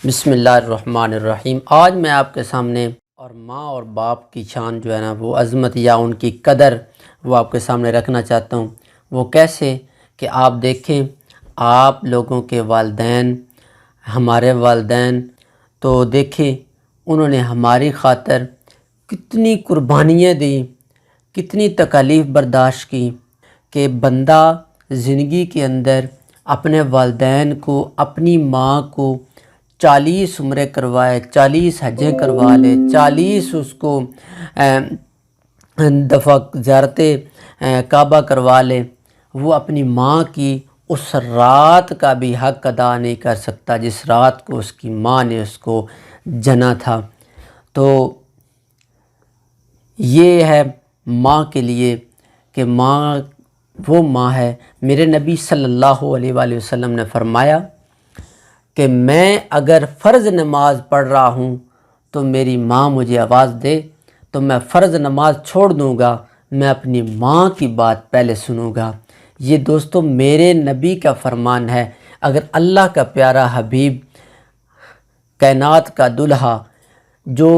بسم اللہ الرحمن الرحیم۔ آج میں آپ کے سامنے اور ماں اور باپ کی شان جو ہے نا، وہ عظمت یا ان کی قدر وہ آپ کے سامنے رکھنا چاہتا ہوں۔ وہ کیسے کہ آپ دیکھیں، آپ لوگوں کے والدین، ہمارے والدین، تو دیکھیں انہوں نے ہماری خاطر کتنی قربانیاں دیں، کتنی تکالیف برداشت کی کہ بندہ زندگی کے اندر اپنے والدین کو، اپنی ماں کو 40 عمرے کروائے، 40 حجیں کروا لے، 40 اس کو دفعہ زیارت کعبہ کروا لے، وہ اپنی ماں کی اس رات کا بھی حق ادا نہیں کر سکتا جس رات کو اس کی ماں نے اس کو جنا تھا۔ تو یہ ہے ماں کے لیے کہ ماں وہ ماں ہے۔ میرے نبی صلی اللہ علیہ وآلہ وسلم نے فرمایا کہ میں اگر فرض نماز پڑھ رہا ہوں تو میری ماں مجھے آواز دے تو میں فرض نماز چھوڑ دوں گا، میں اپنی ماں کی بات پہلے سنوں گا۔ یہ دوستو میرے نبی کا فرمان ہے۔ اگر اللہ کا پیارا حبیب، کائنات کا دلہا، جو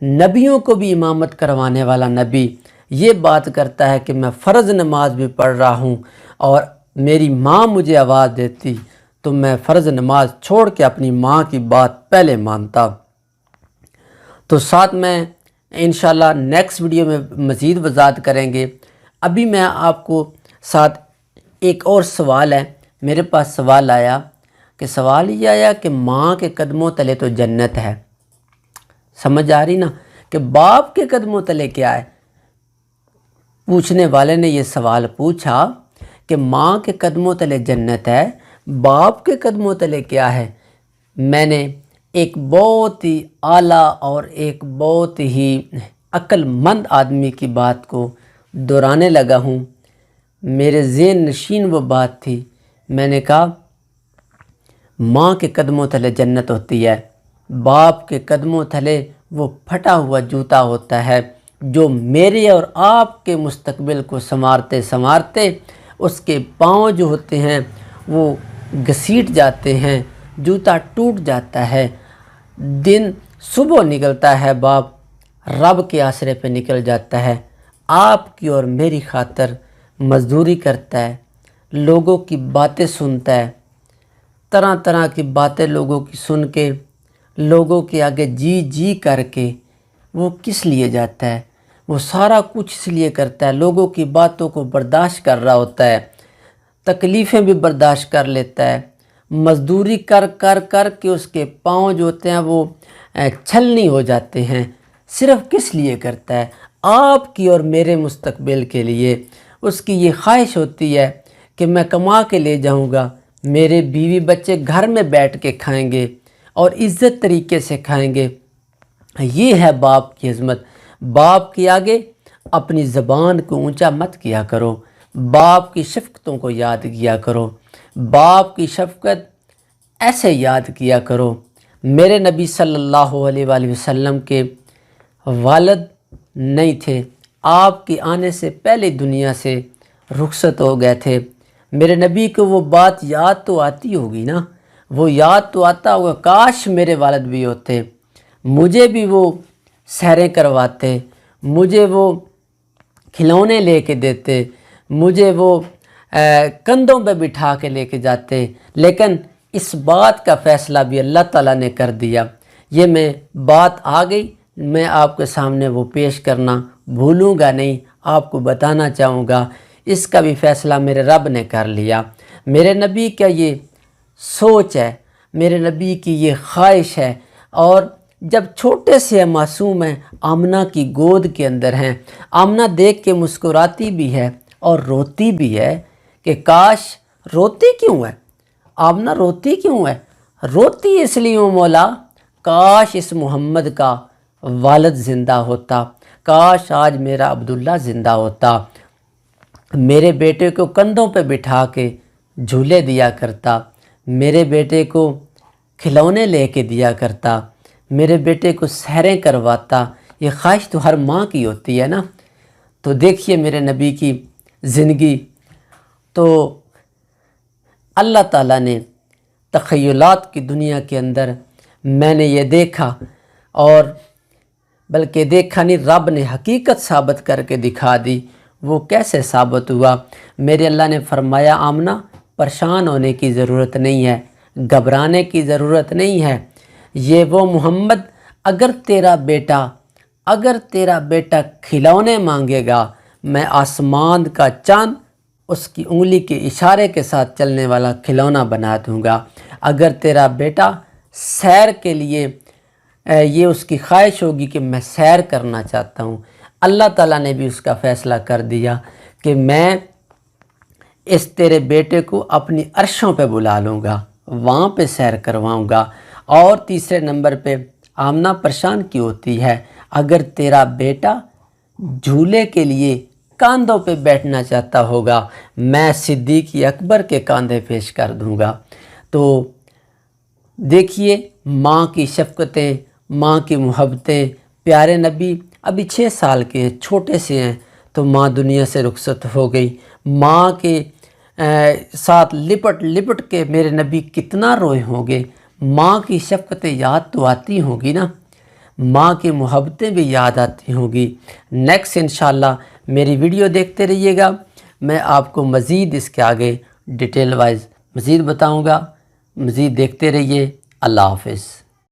نبیوں کو بھی امامت کروانے والا نبی، یہ بات کرتا ہے کہ میں فرض نماز بھی پڑھ رہا ہوں اور میری ماں مجھے آواز دیتی تو میں فرض نماز چھوڑ کے اپنی ماں کی بات پہلے مانتا۔ تو ساتھ میں انشاءاللہ نیکسٹ ویڈیو میں مزید وضاحت کریں گے۔ ابھی میں آپ کو ساتھ ایک اور سوال ہے، میرے پاس سوال آیا کہ سوال یہ آیا کہ ماں کے قدموں تلے تو جنت ہے۔ سمجھ آ رہی نا کہ باپ کے قدموں تلے کیا ہے؟ پوچھنے والے نے یہ سوال پوچھا کہ ماں کے قدموں تلے جنت ہے، باپ کے قدموں تلے کیا ہے؟ میں نے ایک بہت ہی اعلیٰ اور ایک بہت ہی عقل مند آدمی کی بات کو دہرانے لگا ہوں۔ میرے ذہن نشین وہ بات تھی۔ میں نے کہا ماں کے قدموں تلے جنت ہوتی ہے، باپ کے قدموں تلے وہ پھٹا ہوا جوتا ہوتا ہے جو میرے اور آپ کے مستقبل کو سنوارتے سنوارتے اس کے پاؤں جو ہوتے ہیں وہ گھسیٹ جاتے ہیں، جوتا ٹوٹ جاتا ہے۔ دن صبح نکلتا ہے، باپ رب کے آسرے پہ نکل جاتا ہے، آپ کی اور میری خاطر مزدوری کرتا ہے، لوگوں کی باتیں سنتا ہے، طرح طرح کی باتیں لوگوں کی سن کے، لوگوں کے آگے جی جی کر کے وہ کس لیے جاتا ہے؟ وہ سارا کچھ اس لیے کرتا ہے، لوگوں کی باتوں کو برداشت کر رہا ہوتا ہے، تکلیفیں بھی برداشت کر لیتا ہے، مزدوری کر کر کر کے اس کے پاؤں جو ہوتے ہیں وہ چھلنی ہو جاتے ہیں۔ صرف کس لیے کرتا ہے؟ آپ کی اور میرے مستقبل کے لیے۔ اس کی یہ خواہش ہوتی ہے کہ میں کما کے لے جاؤں گا، میرے بیوی بچے گھر میں بیٹھ کے کھائیں گے اور عزت طریقے سے کھائیں گے۔ یہ ہے باپ کی عظمت۔ باپ کے آگے اپنی زبان کو اونچا مت کیا کرو، باپ کی شفقتوں کو یاد کیا کرو، باپ کی شفقت ایسے یاد کیا کرو۔ میرے نبی صلی اللہ علیہ وآلہ وسلم کے والد نہیں تھے، آپ کے آنے سے پہلے دنیا سے رخصت ہو گئے تھے۔ میرے نبی کو وہ بات یاد تو آتی ہوگی نا، وہ یاد تو آتا ہوگا، کاش میرے والد بھی ہوتے، مجھے بھی وہ سیریں کرواتے، مجھے وہ کھلونے لے کے دیتے، مجھے وہ کندھوں پہ بٹھا کے لے کے جاتے۔ لیکن اس بات کا فیصلہ بھی اللہ تعالیٰ نے کر دیا۔ یہ میں بات آ گئی، میں آپ کے سامنے وہ پیش کرنا بھولوں گا نہیں، آپ کو بتانا چاہوں گا۔ اس کا بھی فیصلہ میرے رب نے کر لیا۔ میرے نبی کا یہ سوچ ہے، میرے نبی کی یہ خواہش ہے۔ اور جب چھوٹے سے معصوم ہیں، آمنہ کی گود کے اندر ہیں، آمنہ دیکھ کے مسکراتی بھی ہے اور روتی بھی ہے کہ کاش، روتی کیوں ہے آمنہ؟ روتی کیوں ہے؟ روتی اس لیے مولا، کاش اس محمد کا والد زندہ ہوتا، کاش آج میرا عبداللہ زندہ ہوتا، میرے بیٹے کو کندھوں پہ بٹھا کے جھولے دیا کرتا، میرے بیٹے کو کھلونے لے کے دیا کرتا، میرے بیٹے کو سیریں کرواتا۔ یہ خواہش تو ہر ماں کی ہوتی ہے نا۔ تو دیکھیے میرے نبی کی زندگی، تو اللہ تعالیٰ نے تخیلات کی دنیا کے اندر میں نے یہ دیکھا، اور بلکہ دیکھا نہیں، رب نے حقیقت ثابت کر کے دکھا دی۔ وہ کیسے ثابت ہوا؟ میرے اللہ نے فرمایا آمنہ پریشان ہونے کی ضرورت نہیں ہے، گھبرانے کی ضرورت نہیں ہے۔ یہ وہ محمد اگر تیرا بیٹا کھلونے مانگے گا، میں آسمان کا چاند اس کی انگلی کے اشارے کے ساتھ چلنے والا کھلونا بنا دوں گا۔ اگر تیرا بیٹا سیر کے لیے یہ اس کی خواہش ہوگی کہ میں سیر کرنا چاہتا ہوں، اللہ تعالیٰ نے بھی اس کا فیصلہ کر دیا کہ میں اس تیرے بیٹے کو اپنی عرشوں پہ بلا لوں گا، وہاں پہ سیر کرواؤں گا۔ اور تیسرے نمبر پہ آمنہ پریشان کیوں ہوتی ہے؟ اگر تیرا بیٹا جھولے کے لیے کاندھوں پہ بیٹھنا چاہتا ہوگا، میں صدیق اکبر کے کاندھے پیش کر دوں گا۔ تو دیکھیے ماں کی شفقتیں، ماں کی محبتیں۔ پیارے نبی ابھی 6 سال کے ہیں، چھوٹے سے ہیں، تو ماں دنیا سے رخصت ہو گئی۔ ماں کے ساتھ لپٹ کے میرے نبی کتنا روئے ہوں گے۔ ماں کی شفقتیں یاد تو آتی ہوں گی نا، ماں کی محبتیں بھی یاد آتی ہوں گی۔ نیکسٹ انشاءاللہ میری ویڈیو دیکھتے رہیے گا، میں آپ کو مزید اس کے آگے ڈیٹیل وائز مزید بتاؤں گا۔ مزید دیکھتے رہیے۔ اللہ حافظ۔